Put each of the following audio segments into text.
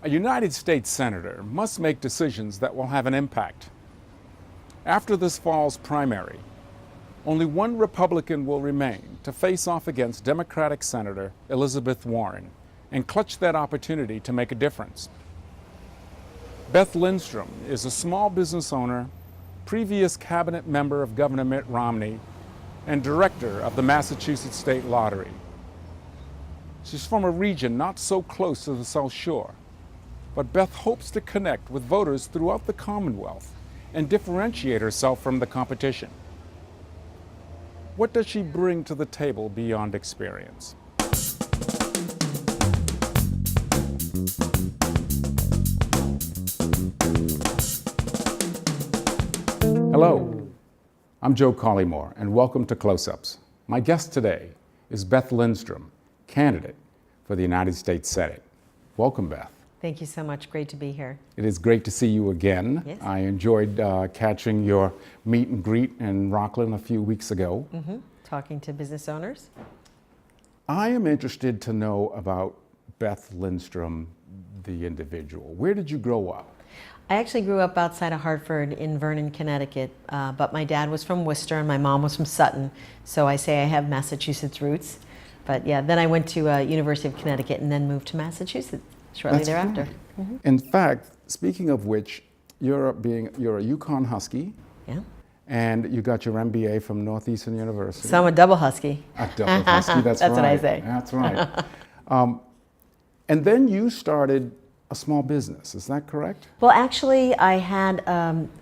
A United States Senator must make decisions that will have an impact. After this fall's primary, only one Republican will remain to face off against Democratic Senator Elizabeth Warren and clutch that opportunity to make a difference. Beth Lindstrom is a small business owner, previous cabinet member of Governor Mitt Romney, and director of the Massachusetts State Lottery. She's from a region not so close to the South Shore, but Beth hopes to connect with voters throughout the Commonwealth and differentiate herself from the competition. What does she bring to the table beyond experience? Hello, I'm Joe Collymore, and welcome to Close-Ups. My guest today is Beth Lindstrom, candidate for the United States Senate. Welcome, Beth. Thank you so much. Great to be here. It is great to see you again. Yes. I enjoyed catching your meet and greet in Rockland a few weeks ago. Talking to business owners. I am interested to know about Beth Lindstrom, the individual. Where did you grow up? I actually grew up outside of Hartford in Vernon, Connecticut, but my dad was from Worcester and my mom was from Sutton, so I say I have Massachusetts roots. But yeah, then I went to University of Connecticut and then moved to Massachusetts shortly That's thereafter. right. In fact, speaking of which, you're a Yukon Husky. Yeah. And you got your MBA from Northeastern University. So I'm a double Husky. A double Husky, that's right. That's what I say. That's right. And then you started a small business, is that correct? Well, actually, I had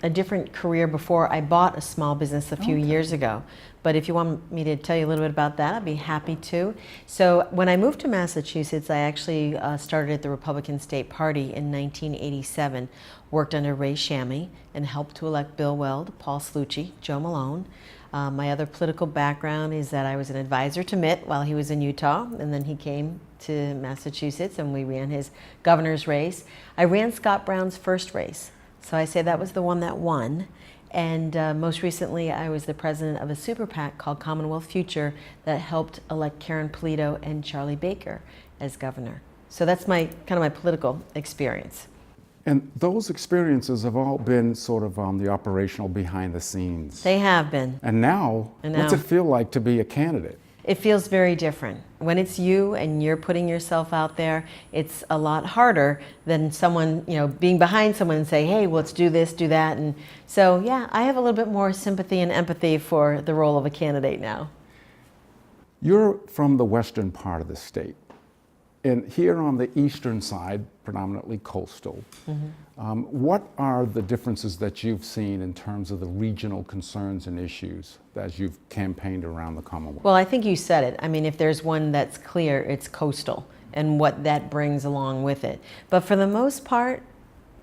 a different career before I bought a small business a few years ago. But if you want me to tell you a little bit about that, I'd be happy to. So when I moved to Massachusetts, I actually started at the Republican State Party in 1987, worked under Ray Shammy, and helped to elect Bill Weld, Paul Slucci, Joe Malone. My other political background is that I was an advisor to Mitt while he was in Utah, and then he came to Massachusetts and we ran his governor's race. I ran Scott Brown's first race, so I say that was the one that won. And most recently, I was the president of a super PAC called Commonwealth Future that helped elect Karen Polito and Charlie Baker as governor. So that's my kind of my political experience. And those experiences have all been sort of on the operational behind the scenes. They have been. And now, what's it feel like to be a candidate? It feels very different. When it's you and you're putting yourself out there, it's a lot harder than someone, being behind someone and say, hey, well, let's do this, do that. And so, yeah, I have a little bit more sympathy and empathy for the role of a candidate now. You're from the western part of the state. And here on the eastern side, predominantly coastal, what are the differences that you've seen in terms of the regional concerns and issues as you've campaigned around the Commonwealth? Well, I think you said it. I mean, if there's one that's clear, it's coastal and what that brings along with it. But for the most part,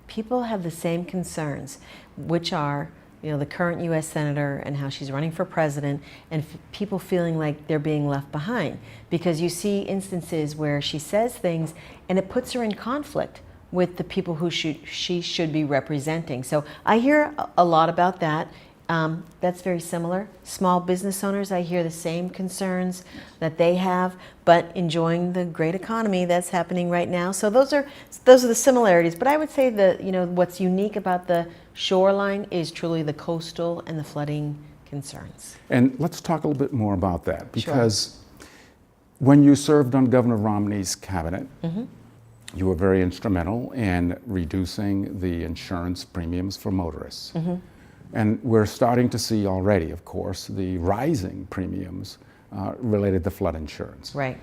people have the same concerns, which are the current U.S. Senator and how she's running for president, and people feeling like they're being left behind. Because you see instances where she says things and it puts her in conflict with the people who she should be representing. So I hear a lot about that. That's very similar. Small business owners, I hear the same concerns that they have, but enjoying the great economy that's happening right now. So those are the similarities. But I would say that what's unique about the shoreline is truly the coastal and the flooding concerns. And let's talk a little bit more about that, because when you served on Governor Romney's cabinet, you were very instrumental in reducing the insurance premiums for motorists. And we're starting to see already, of course, the rising premiums related to flood insurance. Right.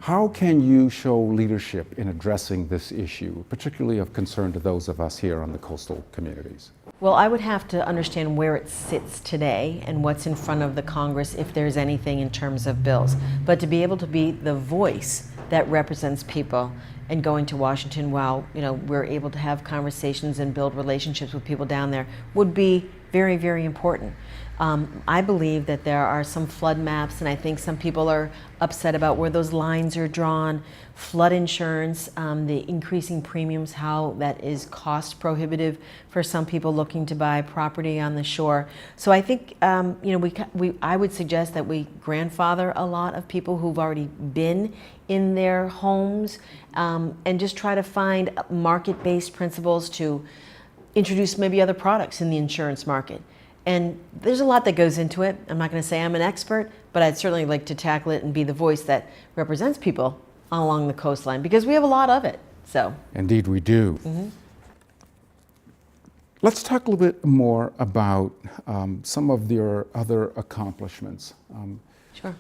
How can you show leadership in addressing this issue, particularly of concern to those of us here on the coastal communities? Well, I would have to understand where it sits today and what's in front of the Congress, if there's anything in terms of bills. But to be able to be the voice that represents people and going to Washington while we're able to have conversations and build relationships with people down there would be very, very important. I believe that there are some flood maps, and I think some people are upset about where those lines are drawn. Flood insurance, the increasing premiums, how that is cost prohibitive for some people looking to buy property on the shore. So I think I would suggest that we grandfather a lot of people who've already been in their homes, and just try to find market-based principles to introduce maybe other products in the insurance market. And there's a lot that goes into it. I'm not going to say I'm an expert, but I'd certainly like to tackle it and be the voice that represents people along the coastline, because we have a lot of it. So indeed we do. Let's talk a little bit more about some of your other accomplishments. Sure.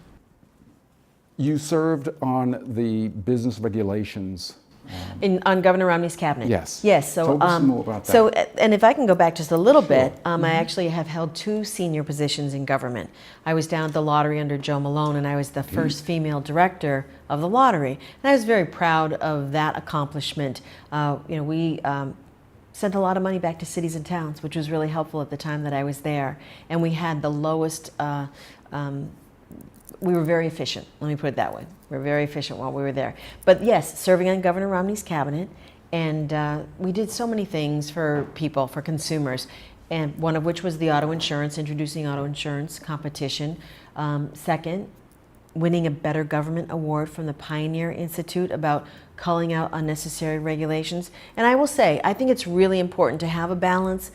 You served on the business regulations. On Governor Romney's cabinet. Yes. Yes. So, tell us more about that. So, and if I can go back just a little bit, I Mm-hmm. actually have held 2 senior positions in government. I was down at the lottery under Joe Malone, and I was the first female director of the lottery. And I was very proud of that accomplishment. We sent a lot of money back to cities and towns, which was really helpful at the time that I was there. And we had the lowest. We were very efficient, let me put it that way. We were very efficient while we were there. But yes, serving on Governor Romney's cabinet, and we did so many things for people, for consumers, and one of which was the auto insurance, introducing auto insurance competition. Second, winning a Better Government Award from the Pioneer Institute about culling out unnecessary regulations. And I will say, I think it's really important to have a balance,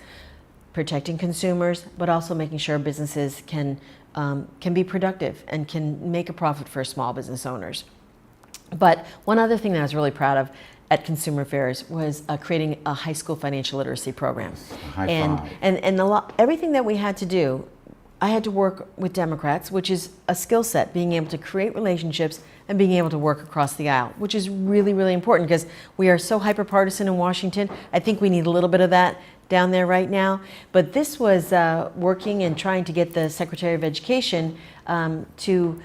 protecting consumers, but also making sure businesses can be productive and can make a profit for small business owners. But one other thing that I was really proud of at Consumer Affairs was creating a high school financial literacy program. High five. And everything that we had to do, I had to work with Democrats, which is a skill set, being able to create relationships and being able to work across the aisle, which is really, really important because we are so hyper-partisan in Washington. I think we need a little bit of that down there right now. But this was working and trying to get the Secretary of Education to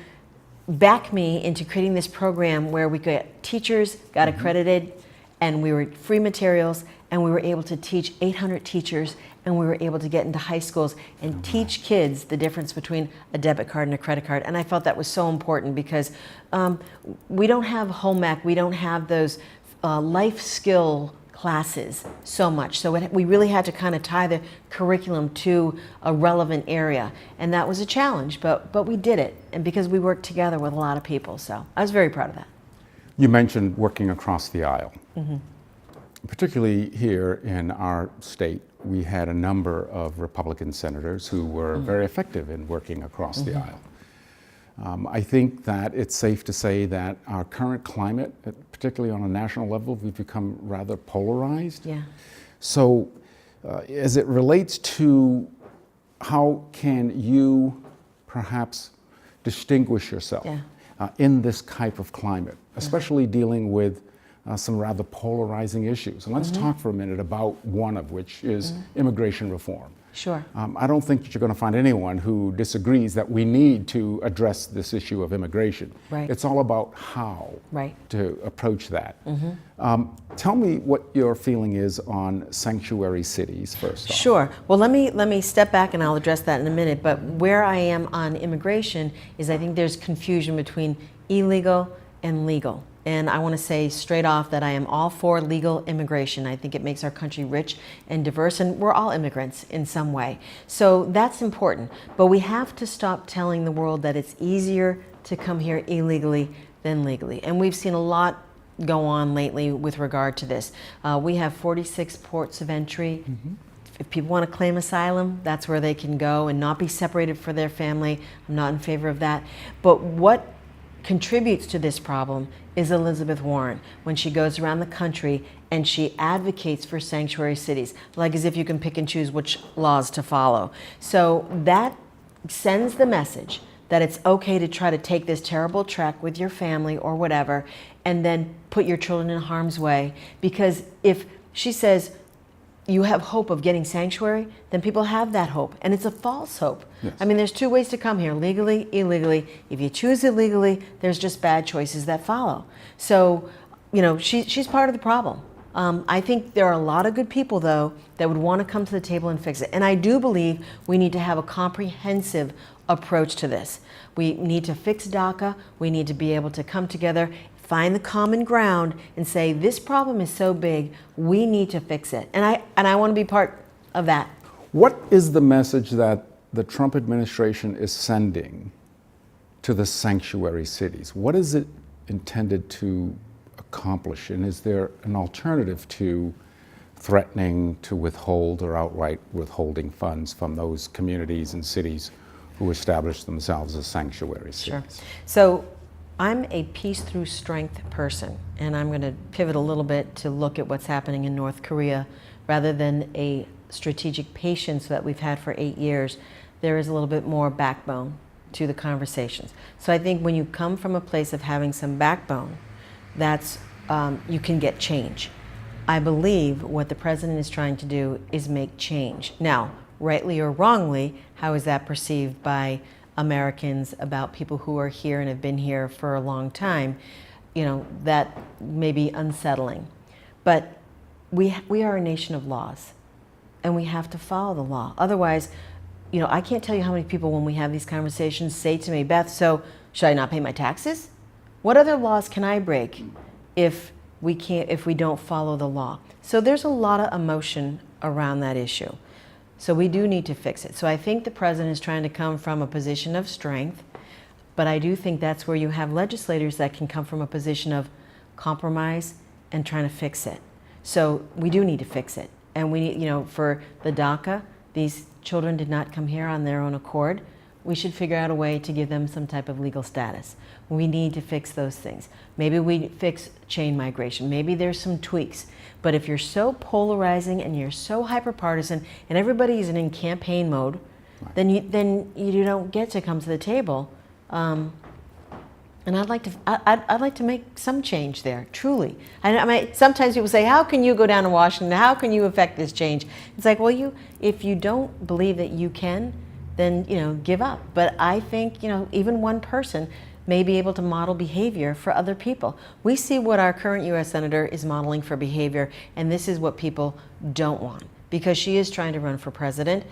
back me into creating this program where we could teachers got accredited, and we were free materials, and we were able to teach 800 teachers, and we were able to get into high schools and teach kids the difference between a debit card and a credit card. And I felt that was so important because we don't have home ec, we don't have those life skill classes so much. So we really had to kind of tie the curriculum to a relevant area. And that was a challenge, but we did it. And because we worked together with a lot of people. So I was very proud of that. You mentioned working across the aisle. Particularly here in our state, we had a number of Republican senators who were very effective in working across the aisle. I think that it's safe to say that our current climate, particularly on a national level, we've become rather polarized. Yeah. So as it relates to how can you perhaps distinguish yourself in this type of climate, especially dealing with some rather polarizing issues. And let's talk for a minute about one of which is immigration reform. Sure. I don't think that you're going to find anyone who disagrees that we need to address this issue of immigration. Right. It's all about how Right. to approach that. Tell me what your feeling is on sanctuary cities first off. Sure. Well, let me step back and I'll address that in a minute. But where I am on immigration is I think there's confusion between illegal and legal. And I want to say straight off that I am all for legal immigration. I think it makes our country rich and diverse, and we're all immigrants in some way. So that's important. But we have to stop telling the world that it's easier to come here illegally than legally. And we've seen a lot go on lately with regard to this. We have 46 ports of entry. If people want to claim asylum, that's where they can go and not be separated from their family. I'm not in favor of that. But what contributes to this problem is Elizabeth Warren when she goes around the country and she advocates for sanctuary cities, like as if you can pick and choose which laws to follow. So that sends the message that it's okay to try to take this terrible trek with your family or whatever and then put your children in harm's way. Because if she says you have hope of getting sanctuary, then people have that hope. And it's a false hope. Yes. I mean, there's 2 ways to come here, legally, illegally. If you choose illegally, there's just bad choices that follow. So, you know, she's part of the problem. I think there are a lot of good people, though, that would want to come to the table and fix it. And I do believe we need to have a comprehensive approach to this. We need to fix DACA. We need to be able to come together, find the common ground, and say, this problem is so big, we need to fix it. And I want to be part of that. What is the message that the Trump administration is sending to the sanctuary cities? What is it intended to accomplish? And is there an alternative to threatening to withhold or outright withholding funds from those communities and cities who establish themselves as sanctuary cities? Sure. So I'm a peace through strength person, and I'm going to pivot a little bit to look at what's happening in North Korea rather than a strategic patience that we've had for 8 years. There is a little bit more backbone to the conversations. So I think when you come from a place of having some backbone, that's you can get change. I believe what the president is trying to do is make change. Now, rightly or wrongly, how is that perceived by Americans about people who are here and have been here for a long time? You know, that may be unsettling. But we are a nation of laws, and we have to follow the law. Otherwise, you know, I can't tell you how many people, when we have these conversations, say to me, Beth, so should I not pay my taxes? What other laws can I break if we don't follow the law? So there's a lot of emotion around that issue. So we do need to fix it. So I think the president is trying to come from a position of strength, but I do think that's where you have legislators that can come from a position of compromise and trying to fix it. So we do need to fix it. And we need, you know, for the DACA, these children did not come here on their own accord. We should figure out a way to give them some type of legal status. We need to fix those things. Maybe we fix chain migration. Maybe there's some tweaks. But if you're so polarizing and you're so hyper-partisan and everybody is in campaign mode, right, then you don't get to come to the table. And I'd like to make some change there, truly. I mean, sometimes people say, how can you go down to Washington? How can you affect this change? It's like, well, if you don't believe that you can, then, you know, give up. But I think, you know, even one person may be able to model behavior for other people. We see what our current U.S. Senator is modeling for behavior, and this is what people don't want, because she is trying to run for president,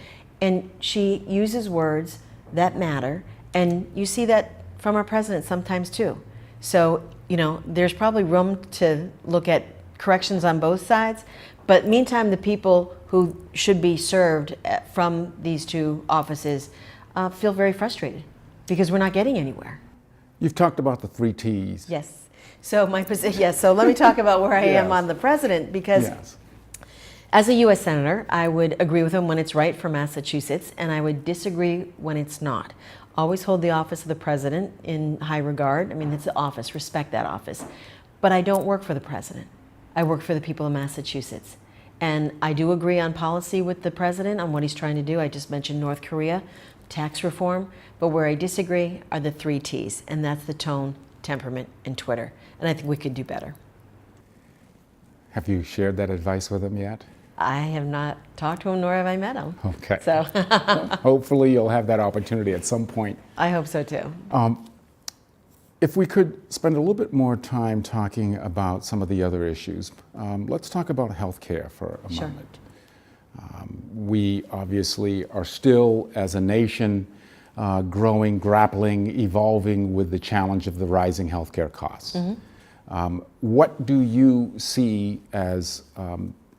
and she uses words that matter, and you see that from our president sometimes too. So, you know, there's probably room to look at corrections on both sides, but meantime, the people who should be served from these two offices feel very frustrated because we're not getting anywhere. You've talked about the 3 T's. Yes. So my position. Yes. So let me talk about where I am on the president, because as a U.S. Senator, I would agree with him when it's right for Massachusetts, and I would disagree when it's not. Always hold the office of the president in high regard. I mean, it's the office. Respect that office. But I don't work for the president. I work for the people of Massachusetts. And I do agree on policy with the president on what he's trying to do. I just mentioned North Korea, tax reform. But where I disagree are the 3 T's, and that's the tone, temperament, and Twitter. And I think we could do better. Have you shared that advice with him yet? I have not talked to him, nor have I met him. Okay. So hopefully you'll have that opportunity at some point. I hope so too. If we could spend a little bit more time talking about some of the other issues, let's talk about health care for a moment. We obviously are still, as a nation, growing, grappling, evolving with the challenge of the rising healthcare costs. What do you see as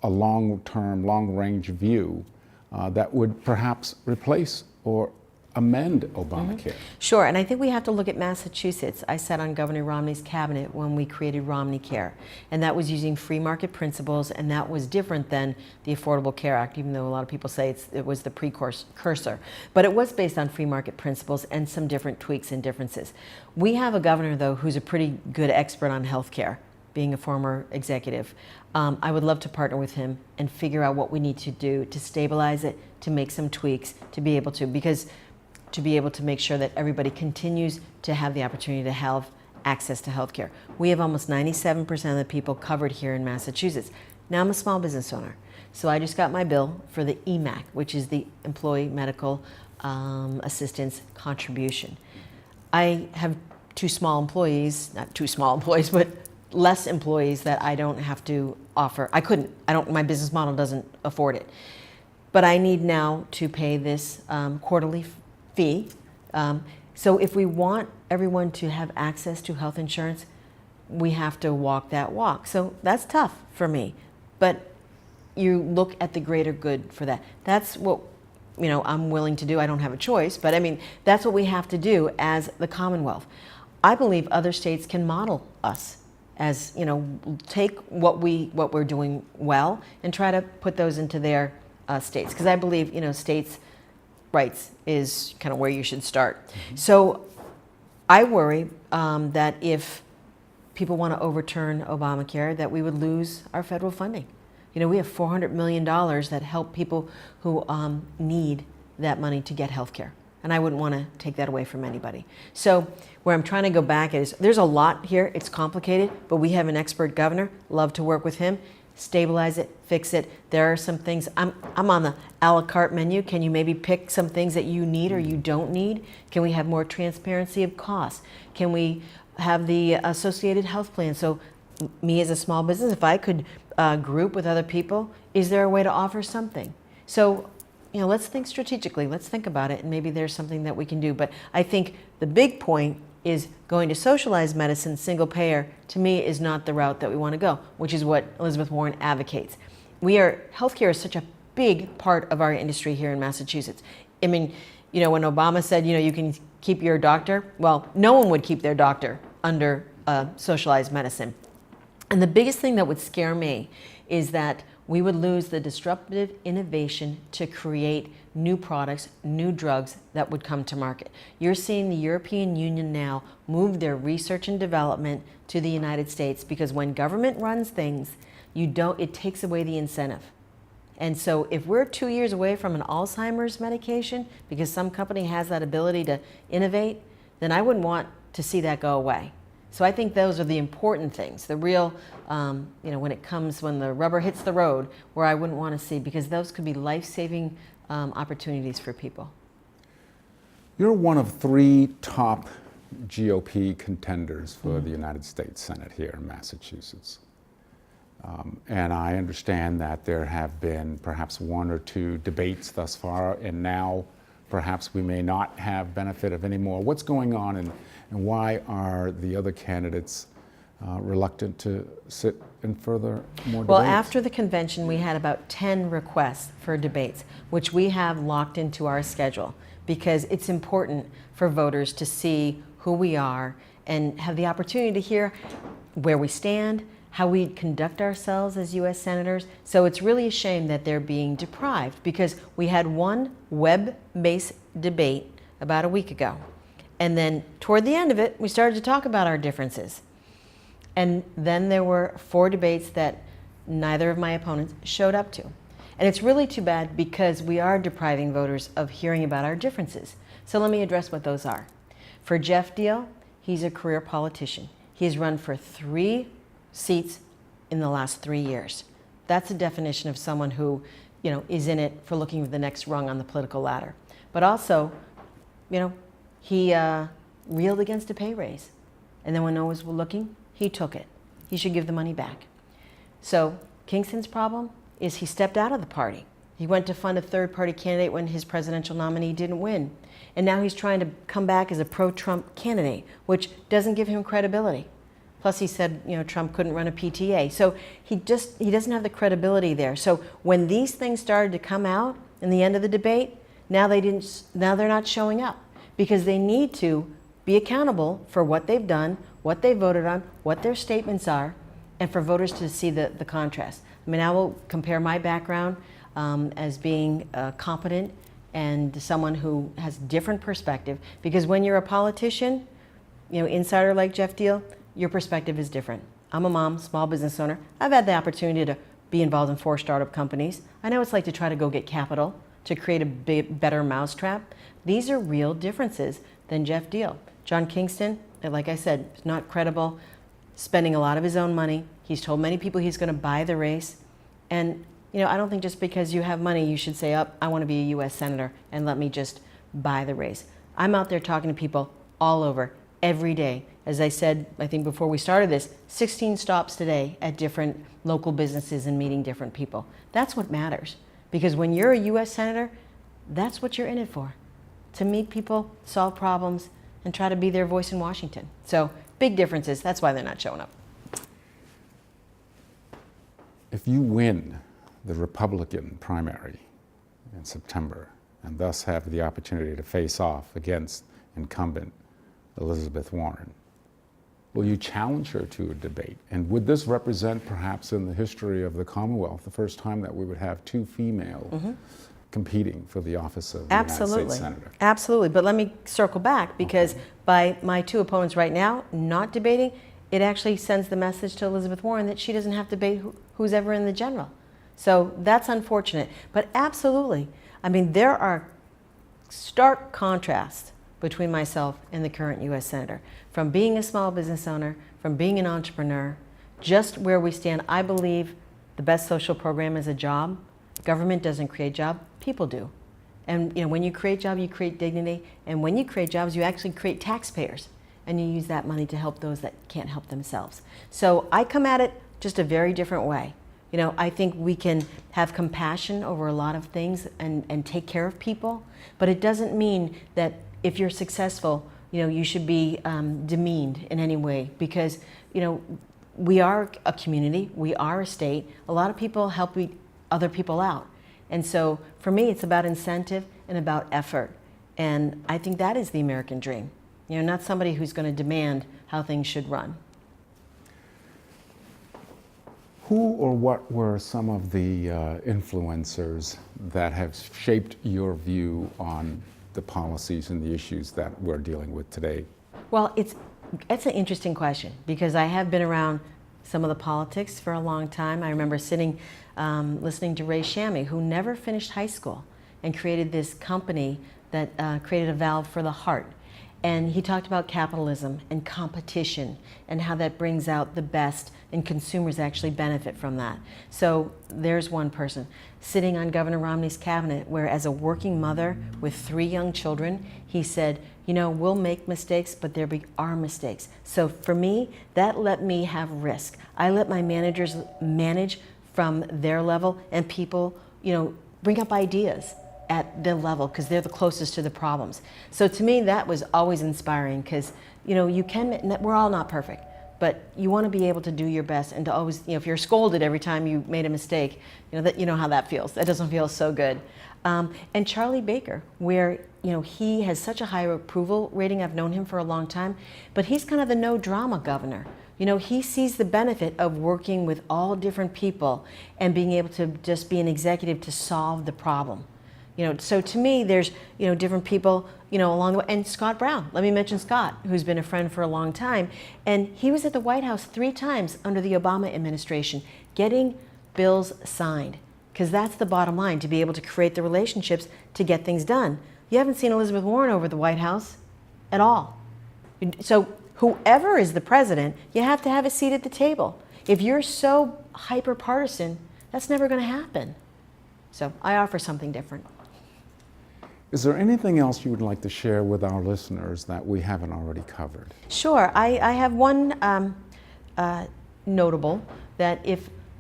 a long-term, long-range view that would perhaps replace or amend Obamacare? Sure, and I think we have to look at Massachusetts. I sat on Governor Romney's cabinet when we created RomneyCare, and that was using free market principles, and that was different than the Affordable Care Act, even though a lot of people say it was the precursor. But it was based on free market principles and some different tweaks and differences. We have a governor, though, who's a pretty good expert on health care, being a former executive. I would love to partner with him and figure out what we need to do to stabilize it, to make some tweaks, to be able to make sure that everybody continues to have the opportunity to have access to health care. We have almost 97% of the people covered here in Massachusetts. Now, I'm a small business owner, so I just got my bill for the EMAC, which is the Employee Medical Assistance Contribution. I have 2 small employees, not 2 small employees, but less employees that I don't have to offer. I couldn't. My business model doesn't afford it. But I need now to pay this quarterly fee. So if we want everyone to have access to health insurance, we have to walk that walk. So that's tough for me. But you look at the greater good for that. That's what I'm willing to do. I don't have a choice, but I mean, that's what we have to do as the Commonwealth. I believe other states can model us as, take what we're doing well and try to put those into their states. Because I believe, states' rights is kind of where you should start. Mm-hmm. So I worry that if people want to overturn Obamacare, that we would lose our federal funding. We have $400 million that help people who need that money to get health care. And I wouldn't want to take that away from anybody. So where I'm trying to go back is, there's a lot here. It's complicated, but we have an expert governor. Love to work with him. Stabilize it, fix it. There are some things, I'm on the a la carte menu. Can you maybe pick some things that you need or you don't need? Can we have more transparency of costs? Can we have the associated health plan? So me as a small business, if I could group with other people, is there a way to offer something? So, let's think strategically. Let's think about it, and maybe there's something that we can do. But I think the big point is going to socialized medicine, single payer, to me is not the route that we want to go, which is what Elizabeth Warren advocates. Healthcare is such a big part of our industry here in Massachusetts. I mean, when Obama said, you can keep your doctor, well, no one would keep their doctor under socialized medicine. And the biggest thing that would scare me is that we would lose the disruptive innovation to create new products, new drugs that would come to market. You're seeing the European Union now move their research and development to the United States, because when government runs things, it takes away the incentive. And so if we're 2 years away from an Alzheimer's medication because some company has that ability to innovate, then I wouldn't want to see that go away. So I think those are the important things, the real, when the rubber hits the road, where I wouldn't want to see, because those could be life-saving opportunities for people. You're one of 3 top GOP contenders for the United States Senate here in Massachusetts. And I understand that there have been perhaps 1 or 2 debates thus far, and now perhaps we may not have benefit of any more. What's going on, and why are the other candidates reluctant to sit in further more debates? Well, after the convention, we had about 10 requests for debates, which we have locked into our schedule, because it's important for voters to see who we are and have the opportunity to hear where we stand, how we conduct ourselves as U.S. senators. So it's really a shame that they're being deprived, because we had one web-based debate about a week ago. And then toward the end of it, we started to talk about our differences. And then there were 4 debates that neither of my opponents showed up to. And it's really too bad, because we are depriving voters of hearing about our differences. So let me address what those are. For Jeff Deal, he's a career politician. He's run for 3 seats in the last 3 years. That's a definition of someone who, is in it for looking for the next rung on the political ladder. But also, he reeled against a pay raise. And then when no one was looking, he took it. He should give the money back. So Kingston's problem is he stepped out of the party. He went to fund a third-party candidate when his presidential nominee didn't win. And now he's trying to come back as a pro-Trump candidate, which doesn't give him credibility. Plus he said, Trump couldn't run a PTA. So he doesn't have the credibility there. So when these things started to come out in the end of the debate, now they're not showing up, because they need to be accountable for what they've done, what they voted on, what their statements are, and for voters to see the contrast. I mean, I will compare my background as being competent and someone who has different perspective, because when you're a politician, insider like Jeff Deal, your perspective is different. I'm a mom, small business owner. I've had the opportunity to be involved in 4 startup companies. I know what it's like to try to go get capital to create a better mousetrap. These are real differences than Jeff Deal. John Kingston, like I said, is not credible, spending a lot of his own money. He's told many people he's going to buy the race. And, I don't think just because you have money, you should say, I want to be a U.S. Senator and let me just buy the race. I'm out there talking to people all over, every day. As I said, I think before we started this, 16 stops today at different local businesses and meeting different people. That's what matters. Because when you're a U.S. Senator, that's what you're in it for. To meet people, solve problems, and try to be their voice in Washington. So big differences. That's why they're not showing up. If you win the Republican primary in September and thus have the opportunity to face off against incumbent Elizabeth Warren, will you challenge her to a debate? And would this represent, perhaps in the history of the Commonwealth, the first time that we would have two female competing for the office of the United States Senator? Absolutely. But let me circle back, because by my two opponents right now not debating, it actually sends the message to Elizabeth Warren that she doesn't have to debate who's ever in the general. So that's unfortunate. But absolutely. I mean, there are stark contrasts between myself and the current U.S. Senator. From being a small business owner, from being an entrepreneur, just where we stand, I believe the best social program is a job. Government doesn't create jobs, people do. And when you create jobs, you create dignity. And when you create jobs, you actually create taxpayers. And you use that money to help those that can't help themselves. So I come at it just a very different way. I think we can have compassion over a lot of things and take care of people, but it doesn't mean that if you're successful, you should be demeaned in any way, because, we are a community, we are a state. A lot of people help other people out. And so for me, it's about incentive and about effort. And I think that is the American dream. Not somebody who's going to demand how things should run. Who or what were some of the influencers that have shaped your view on the policies and the issues that we're dealing with today? Well, it's an interesting question, because I have been around some of the politics for a long time. I remember sitting, listening to Ray Shammy, who never finished high school and created this company that created a valve for the heart. And he talked about capitalism and competition and how that brings out the best, and consumers actually benefit from that. So there's one person sitting on Governor Romney's cabinet, where as a working mother with 3 young children, he said, we'll make mistakes, but there are mistakes. So for me, that let me have risk. I let my managers manage from their level, and people, bring up ideas at their level, because they're the closest to the problems. So to me, that was always inspiring, because we're all not perfect, but you want to be able to do your best, and to always, if you're scolded every time you made a mistake, that how that feels. That doesn't feel so good. And Charlie Baker, where he has such a high approval rating. I've known him for a long time, but he's kind of the no drama governor. He sees the benefit of working with all different people and being able to just be an executive to solve the problem. So to me, there's, different people, along the way. And Scott Brown, let me mention Scott, who's been a friend for a long time. And he was at the White House 3 times under the Obama administration, getting bills signed. Because that's the bottom line, to be able to create the relationships to get things done. You haven't seen Elizabeth Warren over the White House at all. So whoever is the president, you have to have a seat at the table. If you're so hyper-partisan, that's never going to happen. So I offer something different. Is there anything else you would like to share with our listeners that we haven't already covered? Sure. I have one notable, that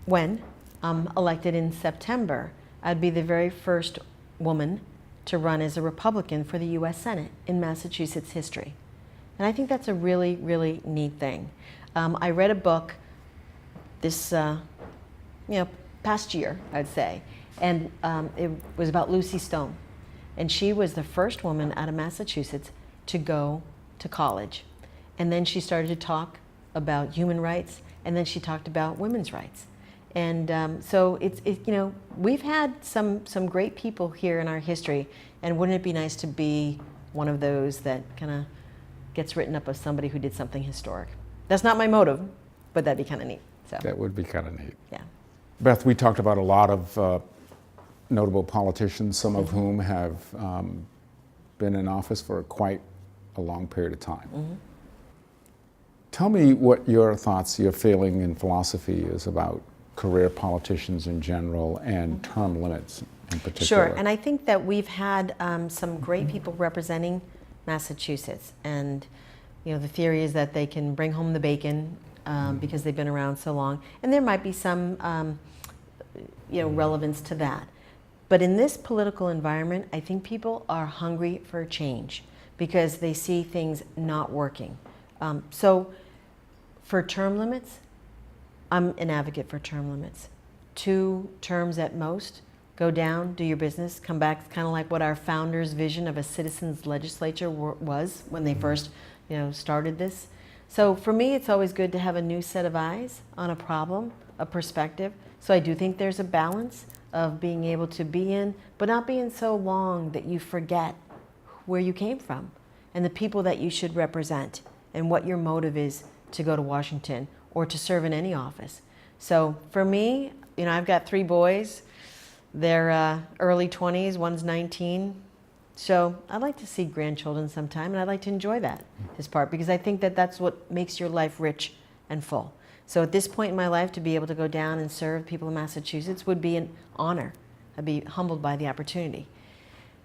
when I'm elected in September, I'd be the very first woman to run as a Republican for the U.S. Senate in Massachusetts history. And I think that's a really, really neat thing. I read a book this past year, I'd say, and it was about Lucy Stone. And she was the first woman out of Massachusetts to go to college. And then she started to talk about human rights, and then she talked about women's rights. And so we've had some great people here in our history, and wouldn't it be nice to be one of those that kind of gets written up as somebody who did something historic? That's not my motive, but that'd be kind of neat. So that would be kind of neat. Yeah. Beth, we talked about a lot of notable politicians, some of whom have been in office for quite a long period of time. Tell me what your thoughts, your feeling and philosophy is about career politicians in general and term limits in particular. Sure, and I think that we've had some great people representing Massachusetts, and the theory is that they can bring home the bacon because they've been around so long. And there might be some, relevance to that. But in this political environment, I think people are hungry for change because they see things not working. So for term limits, I'm an advocate for term limits. 2 terms at most, go down, do your business, come back. It's kind of like what our founders' vision of a citizens' legislature was when they first started this. So for me, it's always good to have a new set of eyes on a problem, a perspective. So I do think there's a balance of being able to be in, but not being so long that you forget where you came from and the people that you should represent and what your motive is to go to Washington or to serve in any office. So for me, I've got 3 boys. They're early 20s, one's 19. So I'd like to see grandchildren sometime, and I'd like to enjoy that as part, because I think that that's what makes your life rich and full. So at this point in my life, to be able to go down and serve people in Massachusetts would be an honor. I'd be humbled by the opportunity.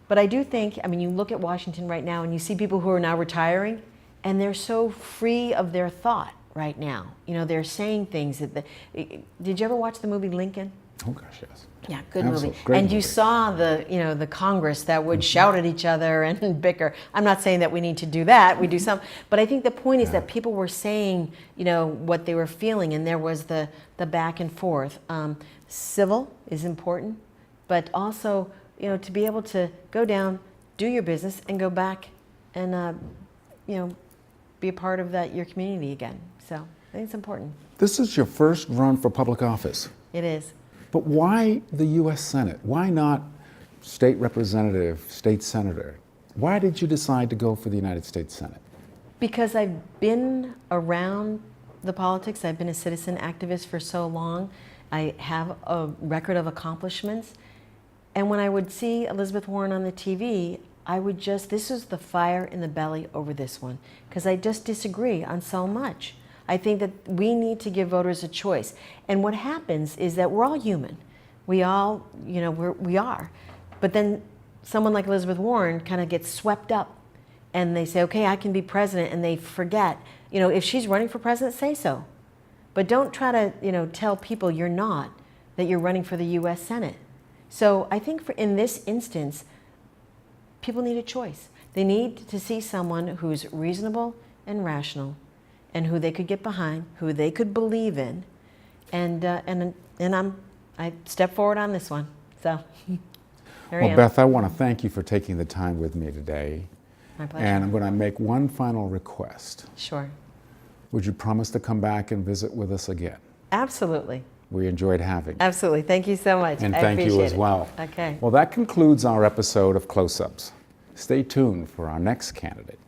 But I do think, you look at Washington right now and you see people who are now retiring, and they're so free of their thought right now. They're saying things that, did you ever watch the movie Lincoln? Oh gosh, yes. Yeah, good movie. Great and movie. You saw the Congress that would shout at each other and bicker. I'm not saying that we need to do that. We do some, but I think the point is that people were saying, what they were feeling, and there was the back and forth. Civil is important, but also, to be able to go down, do your business, and go back and, be a part of your community again. So I think it's important. This is your first run for public office. It is. But why the U.S. Senate? Why not state representative, state senator? Why did you decide to go for the United States Senate? Because I've been around the politics. I've been a citizen activist for so long. I have a record of accomplishments. And when I would see Elizabeth Warren on the TV, this was the fire in the belly over this one, because I just disagree on so much. I think that we need to give voters a choice. And what happens is that we're all human. We all, we are. But then someone like Elizabeth Warren kind of gets swept up and they say, okay, I can be president, and they forget, if she's running for president, say so. But don't try to, tell people you're not, that you're running for the U.S. Senate. So I think in this instance, people need a choice. They need to see someone who's reasonable and rational, and who they could get behind, who they could believe in, and I step forward on this one. So here I am. Beth, I want to thank you for taking the time with me today. My pleasure. And I'm going to make one final request. Sure. Would you promise to come back and visit with us again? Absolutely. We enjoyed having you. Absolutely. Thank you so much. And I thank you appreciate as it. well. Okay. Well, that concludes our episode of Close-Ups. Stay tuned for our next candidate.